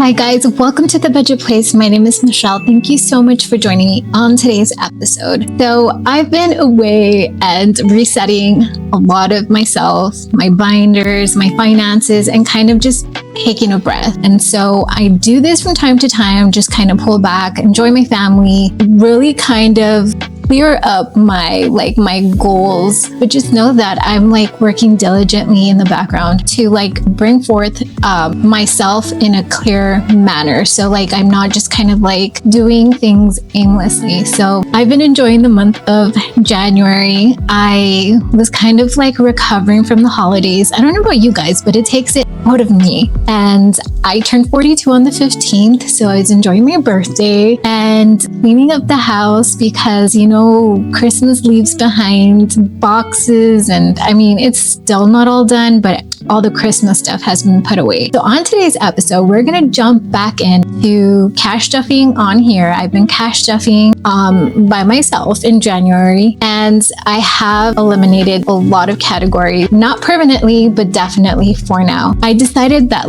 Hi guys, welcome to The Budget Place. My name is Michelle. Thank you so much for joining me on today's episode. So I've been away and resetting a lot of myself, my binders, my finances, and kind of just taking a breath. And so I do this from time to time, just kind of pull back, enjoy my family, really kind of clear up my goals, but just know that I'm working diligently in the background to bring forth myself in a clear manner. So I'm not just kind of doing things aimlessly. So I've been enjoying the month of January. I was kind of recovering from the holidays. I don't know about you guys, but it takes it out of me. And I turned 42 on the 15th, so I was enjoying my birthday and cleaning up the house because, Christmas leaves behind boxes, and I mean, it's still not all done, but all the Christmas stuff has been put away. So on today's episode, we're gonna jump back into cash stuffing on here. I've been cash stuffing by myself in January, and I have eliminated a lot of categories, not permanently, but definitely for now. I decided that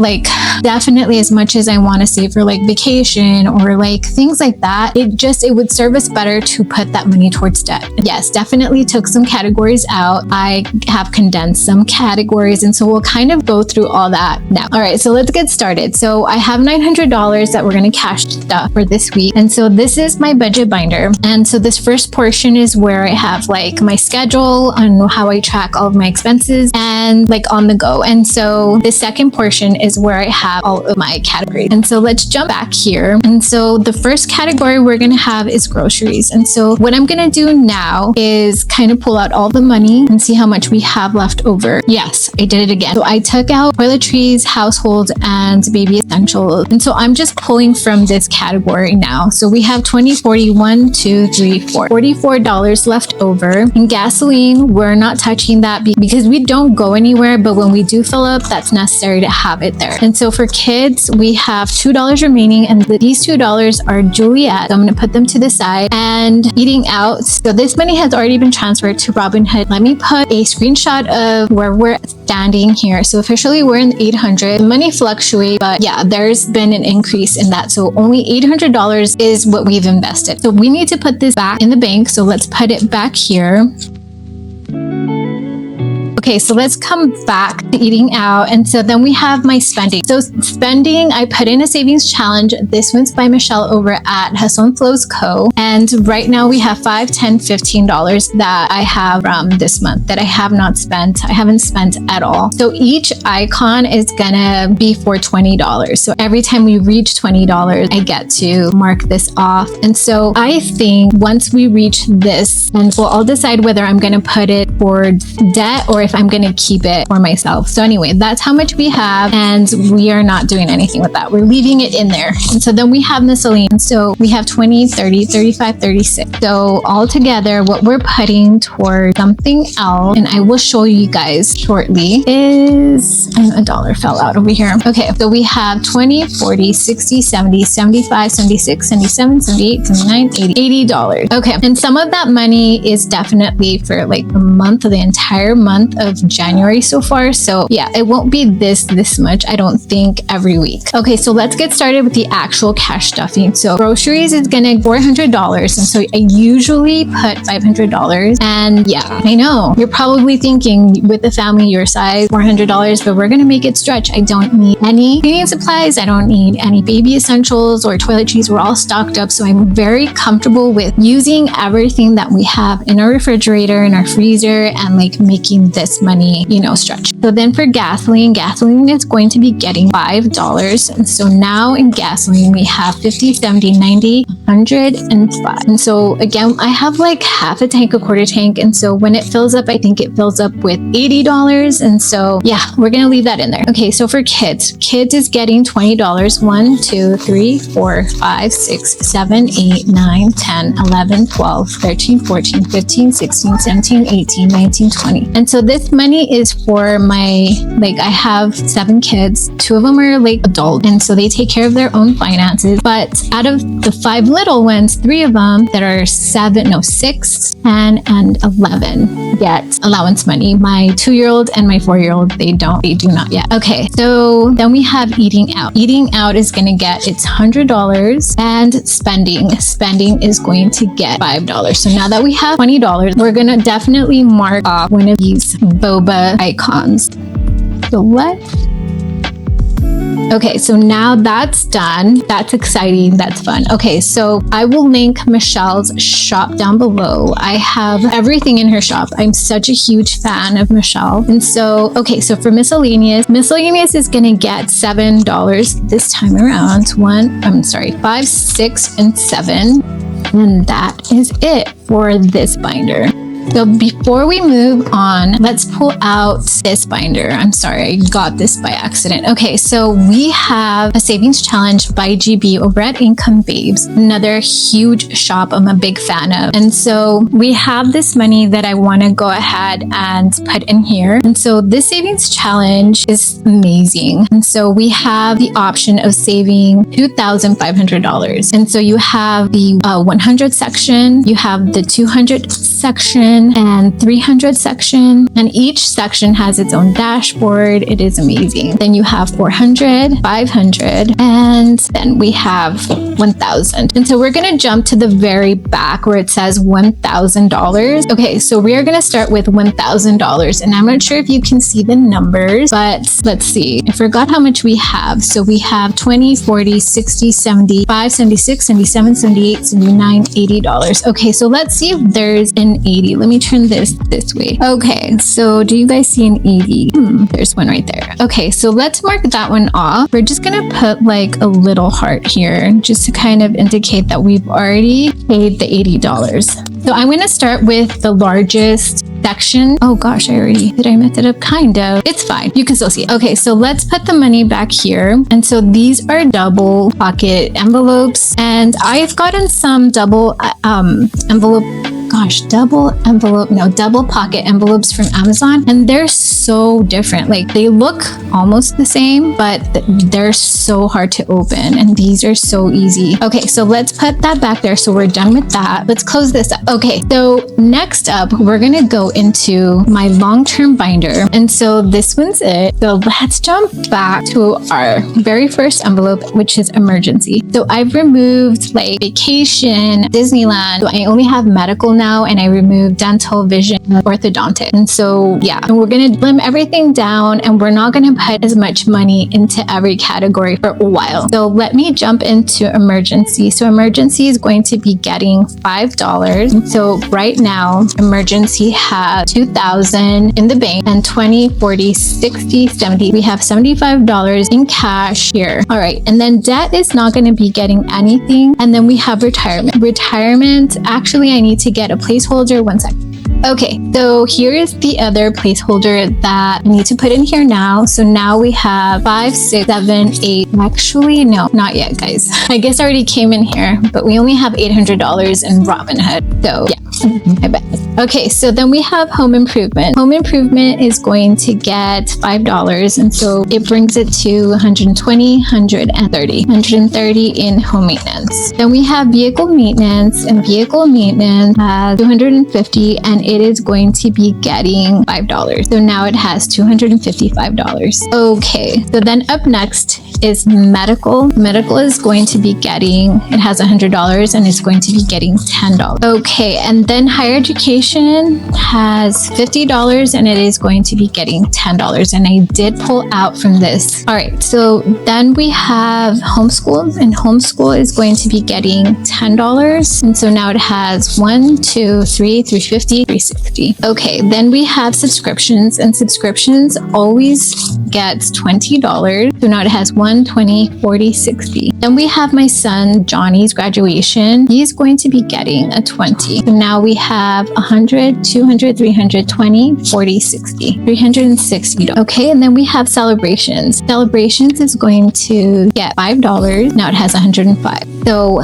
definitely as much as I want to save for vacation or things like that, it would serve us better to put that money towards debt. Yes, definitely took some categories out. I have condensed some categories, and so we'll kind of go through all that now. All right, so let's get started. So I have $900 that we're going to cash stuff for this week, and so this is my budget binder. And so this first portion is where I have my schedule on how I track all of my expenses and on the go. And so the second portion is where I have all of my categories. And so let's jump back here. And so the first category we're going to have is groceries. And so what I'm going to do now is kind of pull out all the money and see how much we have left over. Yes, I did it again. So I took out toiletries, household, and baby essentials. And so I'm just pulling from this category now. So we have 20, 40, 1, 2, 3, 4. $44 left over. In gasoline, we're not touching that because we don't go anywhere, but when we do fill up, that's necessary to have it there. And so for kids, we have $2 remaining, and these $2 are Juliet. So I'm going to put them to the side. And eating out, so this money has already been transferred to Robinhood. Let me put a screenshot of where we're standing here. So officially we're in 800. The money fluctuates, but yeah, there's been an increase in that. So only $800 is what we've invested. So we need to put this back in the bank. So let's put it back here. Okay, so let's come back to eating out. And so then we have my spending. So spending, I put in a savings challenge. This one's by Michelle over at Hustle and Flows Co. And right now we have $5, $10, $15 that I have from this month that I have not spent. I haven't spent at all. So each icon is gonna be for $20. So every time we reach $20, I get to mark this off. And so I think once we reach this, and so I'll decide whether I'm gonna put it towards debt or if I'm going to keep it for myself. So anyway, that's how much we have, and we are not doing anything with that. We're leaving it in there. And so then we have miscellaneous. So we have 20, 30, 35, 36. So all together, what we're putting towards something else, and I will show you guys shortly, is, and a dollar fell out over here. Okay, so we have 20, 40, 60, 70, 75, 76, 77, 78, 79, 80, $80. Okay, and some of that money is definitely for the month, the entire month of January so far. So yeah, it won't be this much, I don't think, every week. Okay, so let's get started with the actual cash stuffing. So groceries is gonna $400, and so I usually put $500. And yeah, I know you're probably thinking with a family your size, $400, but we're gonna make it stretch. I don't need any cleaning supplies, I don't need any baby essentials or toiletries. We're all stocked up, so I'm very comfortable with using everything that we have in our refrigerator, in our freezer, and making this money, stretch. So then for gasoline is going to be getting $5. And so now in gasoline, we have 50, 70, 90, 105. And so again, I have half a tank, a quarter tank. And so when it fills up, I think it fills up with $80. And so yeah, we're going to leave that in there. Okay, so for kids is getting $20. 1, 2, 3, 4, 5, 6, 7, 8, 9, 10, 11, 12, 13, 14, 15, 16, 17, 18, 19, 20. And so this this money is for my, like, I have 7 kids. 2 of them are like adult, and so they take care of their own finances. But out of the 5 little ones, 3 of them that are 6, 10, and 11 get allowance money. My 2-year-old and my 4-year-old, they do not yet. Okay, so then we have eating out. Eating out is going to get its $100, and spending is going to get $5. So now that we have $20, we're going to definitely mark off one of these boba icons. So okay, so now that's done. That's exciting. That's fun. Okay, so I will link Michelle's shop down below. I have everything in her shop. I'm such a huge fan of Michelle. And so, okay, so for miscellaneous is going to get $7 this time around. 5, 6, and 7. And that is it for this binder. So before we move on, let's pull out this binder. I'm sorry, I got this by accident. Okay, so we have a savings challenge by GB over at Income Babes, another huge shop I'm a big fan of. And so we have this money that I want to go ahead and put in here. And so this savings challenge is amazing. And so we have the option of saving $2,500. And so you have the 100 section, you have the 200 section, and 300 section, and each section has its own dashboard. It is amazing. Then you have 400, 500, and then we have 1,000. And so we're going to jump to the very back where it says $1,000. Okay, so we are going to start with $1,000, and I'm not sure if you can see the numbers, but let's see. I forgot how much we have. So we have 20, 40, 60, 75, 76, 77, 78, 79, $80. Okay, so let's see if there's an 80. Let me turn this way. Okay, so do you guys see an 80? There's one right there. Okay, so let's mark that one off. We're just gonna put like a little heart here just to kind of indicate that we've already paid the $80. So I'm gonna start with the largest section. Oh gosh, did I mess it up? Kind of. It's fine. You can still see it. Okay, so let's put the money back here. And so these are double pocket envelopes, and I've gotten some double pocket envelopes from Amazon, and they're so different. Like, they look almost the same, but they're so hard to open, and these are so easy. Okay, so let's put that back there. So we're done with that. Let's close this up. Okay, so next up, we're gonna go into my long-term binder, and so this one's it. So let's jump back to our very first envelope, which is emergency. So I've removed like vacation, Disneyland. So I only have medical now, and I removed dental, vision, orthodontic. And so yeah, and we're gonna slim everything down, and we're not gonna put as much money into every category for a while. So let me jump into emergency. So emergency is going to be getting $5. So right now, emergency has $2,000 in the bank, and 20, 40, 60, 70. We have $75 in cash here. All right, and then debt is not going to be getting anything. And then we have retirement. Retirement, actually, I need to get a placeholder. 1 second. Okay, so here is the other placeholder that I need to put in here now. So now we have 5, 6, 7, 8. Actually, no, not yet, guys. I guess I already came in here, but we only have $800 in Robinhood. So yeah, I bet. Okay, so then we have home improvement. Home improvement is going to get $5, and so it brings it to 120, 130 in home maintenance. Then we have vehicle maintenance, and vehicle maintenance has 250, and it is going to be getting $5. So now it has $255. Okay, so then up next is medical. Medical is going to be getting, it has $100, and it's going to be getting $10. Okay, and then higher education has $50, and it is going to be getting $10. And I did pull out from this. All right, so then we have homeschool, and homeschool is going to be getting $10. And so now it has 1, 2, 3, 350, 360. Okay, then we have subscriptions, and subscriptions always gets $20. So now it has 1, 20, 40, 60. Then we have my son Johnny's graduation. He's going to be getting a 20. So now we have 100, 200, 300, 20, 40, 60, 360. Okay, and then we have celebrations. Celebrations is going to get $5. Now it has 105. So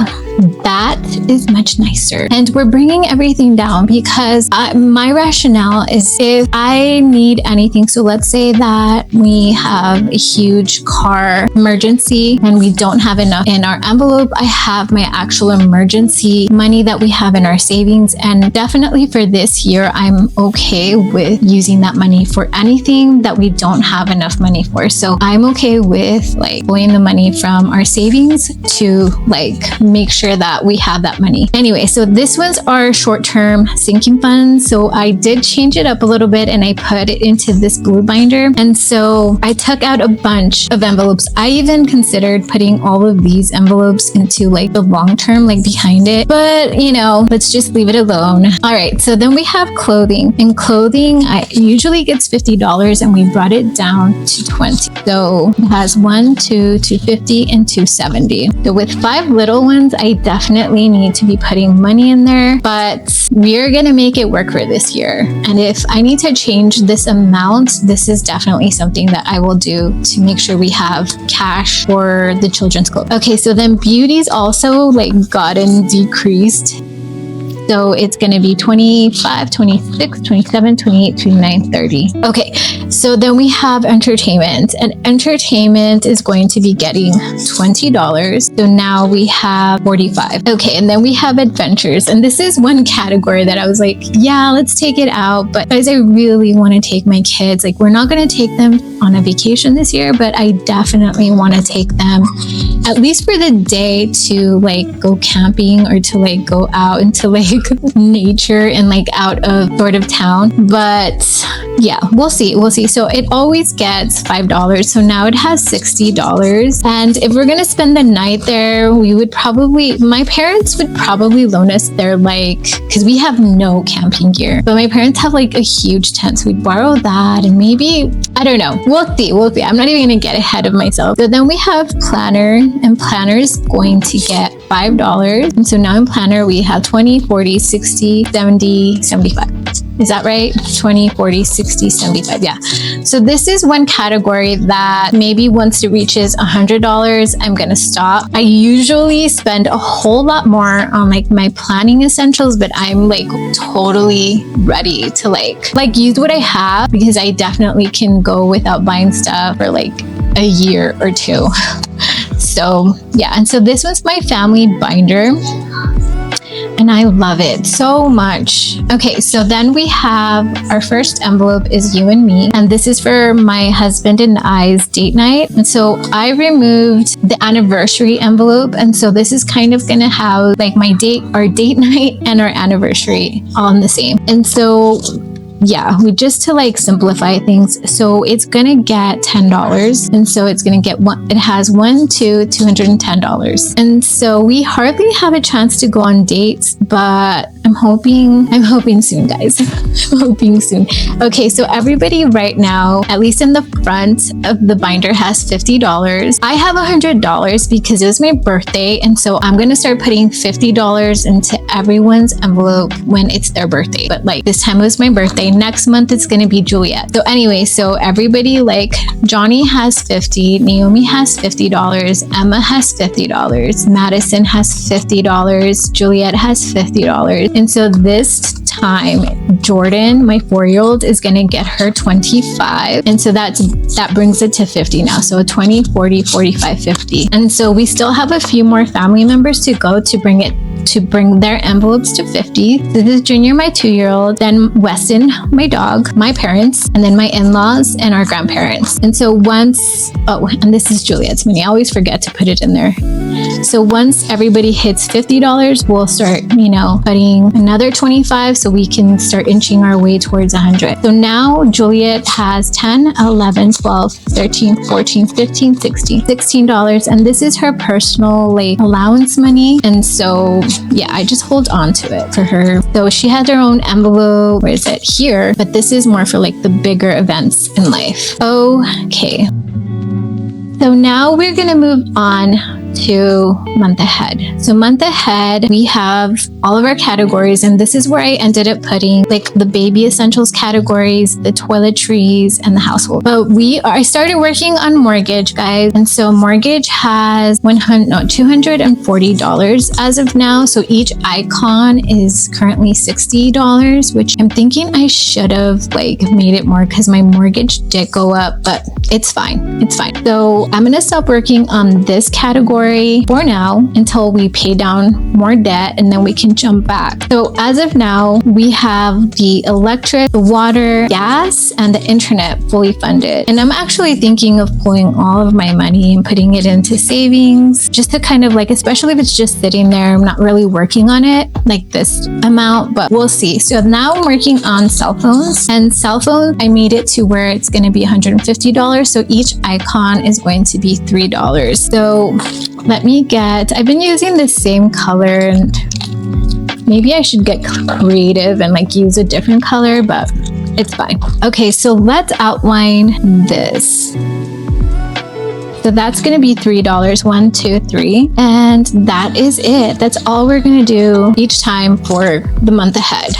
that is much nicer. And we're bringing everything down because my rationale is if I need anything, so let's say that we have a huge car emergency and we don't have enough in our envelope, I have my actual emergency money that we have in our savings. And definitely for this year, I'm okay with using that money for anything that we don't have enough money for. So I'm okay with like pulling the money from our savings to like make sure that we have that money. Anyway, so this was our short-term sinking fund. So I did change it up a little bit and I put it into this blue binder. And so I took out a bunch of envelopes. I even considered putting all of these envelopes into like the long term, like behind it. But you know, let's just leave it alone. All right, so then we have clothing. And clothing, I usually gets $50 and we brought it down to 20. So it has 1, 2, 250 and 270. So with 5 little ones, I definitely need to be putting money in there, but we're gonna make it work for this year. And if I need to change this amount, this is definitely something that I will do to make sure we have cash for the children's clothes. Okay, so then beauty's also like gotten decreased. So it's going to be 25, 26, 27, 28, 29, 30. Okay, so then we have entertainment, and entertainment is going to be getting $20. So now we have 45. Okay, and then we have adventures. And this is one category that I was like, yeah, let's take it out. But guys, I really want to take my kids. Like, we're not going to take them on a vacation this year, but I definitely want to take them at least for the day to like go camping or to like go out into like nature and like out of sort of town. But yeah, we'll see. So it always gets $5. So now it has $60. And if we're gonna spend the night there, we would probably, my parents would probably loan us their like, because we have no camping gear, but my parents have like a huge tent, so we'd borrow that. And maybe, I don't know, we'll see. I'm not even gonna get ahead of myself. So then we have planner, and planner is going to get $5. And so now in planner we have 20, 40, 60, 70, 75. Is that right? 20, 40, 60, 75. Yeah. So this is one category that maybe once it reaches $100, I'm going to stop. I usually spend a whole lot more on like my planning essentials, but I'm like totally ready to like use what I have, because I definitely can go without buying stuff for like a year or two. So yeah, and so this was my family binder, and I love it so much. Okay, so then we have our first envelope is you and me, and this is for my husband and I's date night. And so I removed the anniversary envelope, and so this is kind of gonna have like our date night and our anniversary all in the same. And so yeah, we just to like simplify things. So it's gonna get $10, and so it's gonna get it has $210. And so we hardly have a chance to go on dates, but I'm hoping soon, guys. I'm hoping soon. Okay, so everybody right now, at least in the front of the binder, has $50. I have $100 because it was my birthday, and so I'm gonna start putting $50 into everyone's envelope when it's their birthday. But like this time it was my birthday. Next month it's gonna be Juliet. So anyway, so everybody, like Johnny has $50, Naomi has $50, Emma has $50, Madison has $50, Juliet has $50. And so this time, Jordan, my 4-year-old, is gonna get her 25. And so that brings it to 50 now. So 20, 40, 45, 50. And so we still have a few more family members to go to bring their envelopes to 50. So this is Junior, my 2-year-old, then Weston, my dog, my parents, and then my in-laws and our grandparents. And so and this is Juliet's money. I always forget to put it in there. So once everybody hits $50, we'll start, putting another 25 so we can start inching our way towards 100. So now Juliet has 10, 11, 12, 13, 14, 15, 16, $16. And this is her personal allowance money. And so yeah, I just hold on to it for her. So she has her own envelope. Where is it? Here. But this is more for the bigger events in life. Okay. So now we're going to move on to month ahead. So month ahead, we have all of our categories, and this is where I ended up putting like the baby essentials categories, the toiletries, and the household. But I started working on mortgage, guys, and so mortgage has $240 as of now. So each icon is currently $60, which I'm thinking I should have like made it more because my mortgage did go up, but it's fine. It's fine. So I'm gonna stop working on this category for now until we pay down more debt, and then we can jump back. So as of now, we have the electric, the water, gas, and the internet fully funded. And I'm actually thinking of pulling all of my money and putting it into savings, just to kind of like, especially if it's just sitting there, I'm not really working on it like this amount, but we'll see. So now I'm working on cell phones, and cell phones, I made it to where it's going to be $150. So each icon is going to be $3. So I've been using the same color, and maybe I should get creative and like use a different color, but it's fine. Okay, so let's outline this. So that's going to be $3, 1, 2, 3. And that is it. That's all we're going to do each time for the month ahead.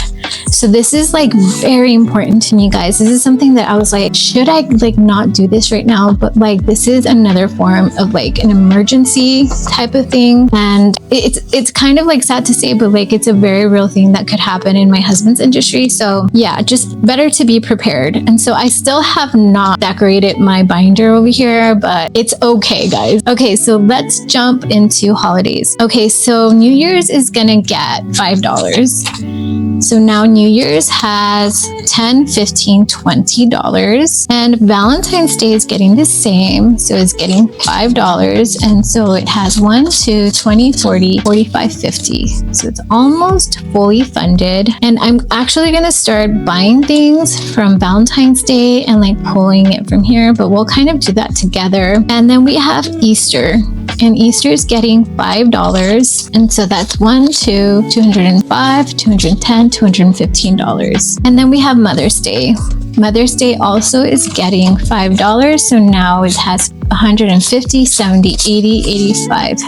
So this is like very important to me, guys. This is something that I was like, should I like not do this right now? But like, this is another form of like an emergency type of thing. And it's kind of like sad to say, but like, it's a very real thing that could happen in my husband's industry. So yeah, just better to be prepared. And so I still have not decorated my binder over here, but it's okay, guys. Okay, so let's jump into holidays. Okay, so New Year's is gonna get $5. So now New Year's has $10, $15, $20, and Valentine's Day is getting the same. So it's getting $5, and so it has 1, 2, 20, 40, 45, 50. So it's almost fully funded. And I'm actually gonna start buying things from Valentine's Day and like pulling it from here, but we'll kind of do that together. And then we have Easter, and Easter is getting $5, and so that's 1, 2, 205, 210, $215. And then we have Mother's Day. Mother's Day also is getting $5, so now it has 150, 70, 80, 85,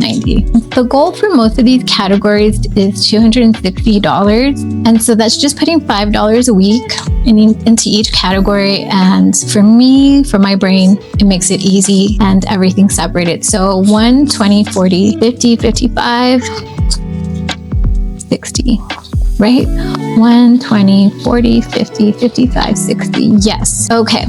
90. The goal for most of these categories is $260, and so that's just putting $5 a week into each category. And for me, for my brain, it makes it easy and everything separated. So 1, 20, 40, 50, 55, 60. Right? 1, 20, 40, 50, 55, 60. Yes. Okay.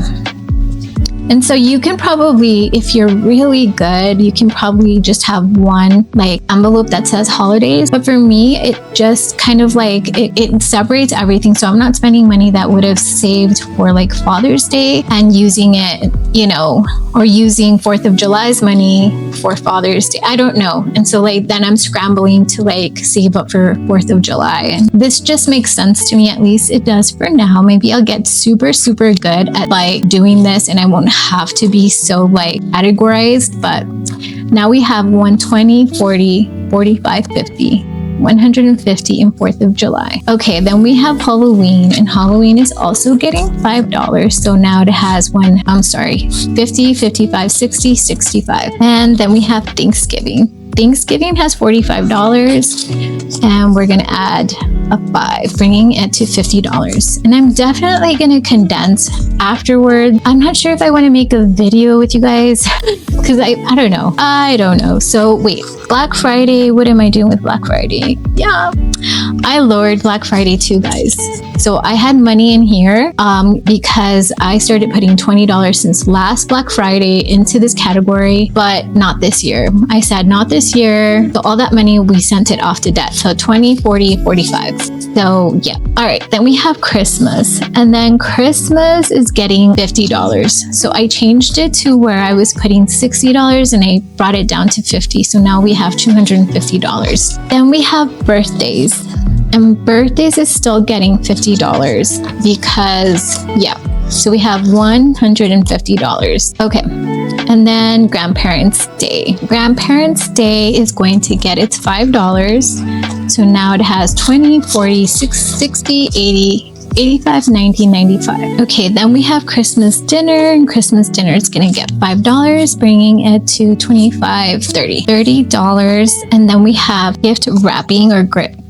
And so you can probably, if you're really good, you can probably just have one like envelope that says holidays. But for me, it just kind of like, it separates everything. So I'm not spending money that would have saved for like Father's Day and using it, you know, or using 4th of July's money for Father's Day. I don't know. And so like, then I'm scrambling to like save up for 4th of July. And this just makes sense to me. At least it does for now. Maybe I'll get super, super good at like doing this, and I won't have to be so like categorized. But now we have 120, 40, 45, 50, 150 and 4th of July. Okay, then we have Halloween, and Halloween is also getting $5. So now it has 50, 55, 60, 65. And then we have Thanksgiving. Thanksgiving has $45, and we're gonna add a 5, bringing it to $50. And I'm definitely gonna condense afterward. I'm not sure if I want to make a video with you guys because I don't know. So wait, Black Friday, what am I doing with Black Friday? Yeah, I lowered Black Friday too, guys. So I had money in here because I started putting $20 since last Black Friday into this category, but not this year. I said not this year. So all that money, we sent it off to debt. So 20, 40, 45. So yeah. All right. Then we have Christmas, and then Christmas is getting $50. So I changed it to where I was putting $60 and I brought it down to $50. So now we have $250. Then we have birthdays. And birthdays is still getting $50 because, yeah. So we have $150. Okay. And then Grandparents' Day. Grandparents' Day is going to get its $5. So now it has 20, 40, 60, 80, $85, $90, $95. Okay, then we have Christmas dinner, and Christmas dinner is gonna get $5, bringing it to $25, $30. And then we have gift wrapping or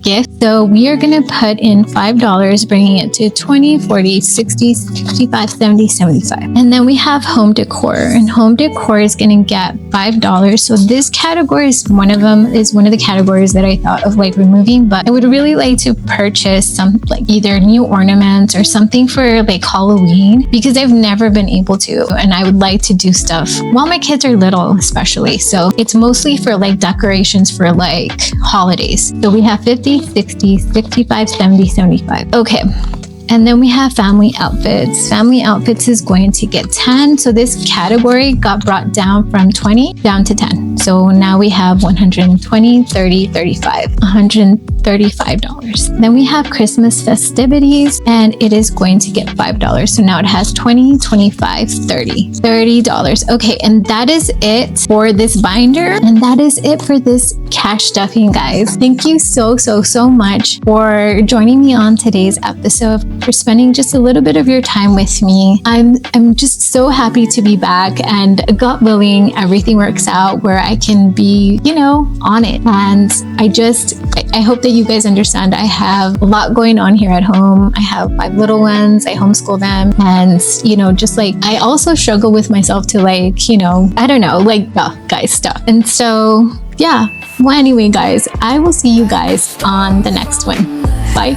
gift. So we are going to put in $5, bringing it to 20, 40, 60, 65, 70, 75. And then we have home decor, and home decor is going to get $5. So this category is one of the categories that I thought of like removing, but I would really like to purchase some like either new ornaments or something for like Halloween, because I've never been able to, and I would like to do stuff while my kids are little, especially. So it's mostly for like decorations for like holidays. So we have 50, 60, 65, 70, 75. Okay. And then we have family outfits. Family outfits is going to get 10. So this category got brought down from 20 down to 10. So now we have 120, 30, 35, $135. Then we have Christmas festivities, and it is going to get $5. So now it has 20, 25, 30, $30. Okay, and that is it for this binder. And that is it for this cash stuffing, guys. Thank you so much for joining me on today's episode, for spending just a little bit of your time with me. I'm just so happy to be back, and God willing, everything works out where I can be, on it. And I hope that you guys understand I have a lot going on here at home. I have 5 little ones. I homeschool them. And, just like, I also struggle with myself to like, I don't know, like, guys stuff. And so, yeah. Well, anyway, guys, I will see you guys on the next one. Bye.